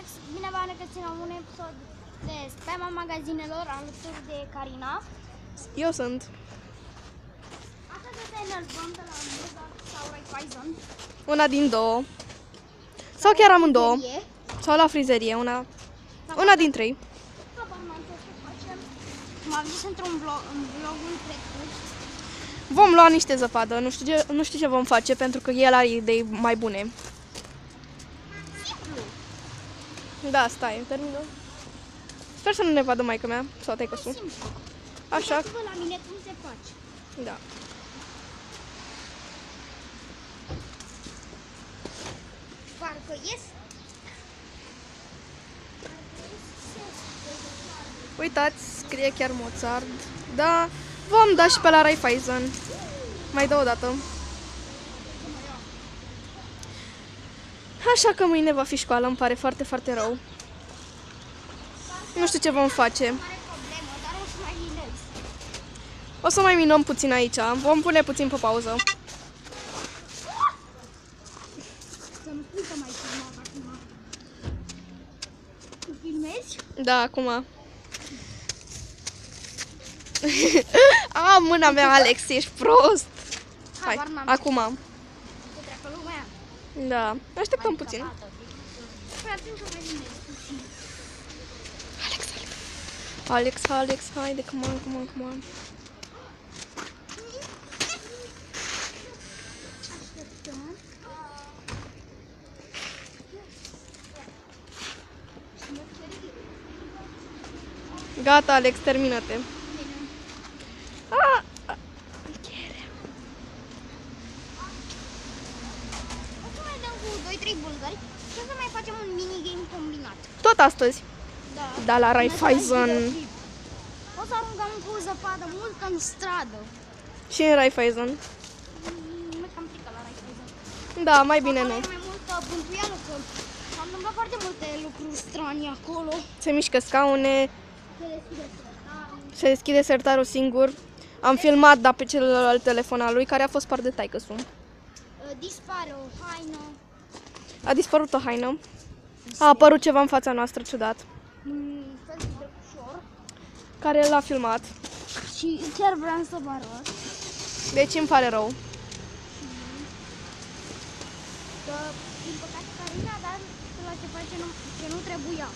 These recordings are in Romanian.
Alex, bine v-am regăsit la un episod de Spaima magazinelor alături de Carina. Eu sunt. Astăzi o să enervăm pe la Mega sau Raiffeisen. Una din două. Sau chiar amândouă. frizerie. Sau la frizerie, una din trei. M-am zis într-un vlog, în vlogul trecut. Vom lua niște zăpadă, nu știu ce vom face pentru că el are idei mai bune. Simplu. Da, stai, termină. Sper să nu ne vadă maică mea sau taică-su. Simplu. Așa. Uitați-vă la mine cum se face. Da. Parcă ies. Uitați, scrie chiar Mozart. Da, vom da și pe la Raiffeisen. Mai dă o dată. Așa că mâine va fi școală, îmi pare foarte, foarte rău. Nu știu ce vom face. Mare problemă, dar o să mai minez. O să mai minăm puțin aici. Vom pune puțin pe pauză. Să-mi spui că mai filmat acum. Tu filmezi? Da, acum. A, mâna mea, Alex, ești prost. Hai, Habar n-am. acum. Să treacă lumea. Da, așteptăm puțin. Păi atunci o mai minez puțin. Alex, haide, come on. Așteptăm. Gata, Alex, termină-te. O să mai dăm cu 2-3 bulgari și o să mai facem un minigame combinat. Tot astăzi. Da. Da, la Raiffeisen. O să aruncăm cu zăpadă mult în stradă. Și în Raiffeisen. Nu cam frică la Raiffeisen. Da, mai bine Acolo nu. e mai multă bântuială, că s-au întâmplat foarte multe lucruri stranii acolo. Se mișcă scaune, Se deschide sertarul. se deschide sertarul singur. Am filmat, dar pe celălalt telefon al lui, care a fost par de taică-su. Dispare o haină. A dispărut o haină. A apărut ceva în fața noastră ciudat, Fel de drăgușor. care l-a filmat. Și chiar vreau să vă arăt Deci îmi pare rău. că, din păcate, Carina a dat la ceva ce nu trebuia.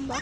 Da.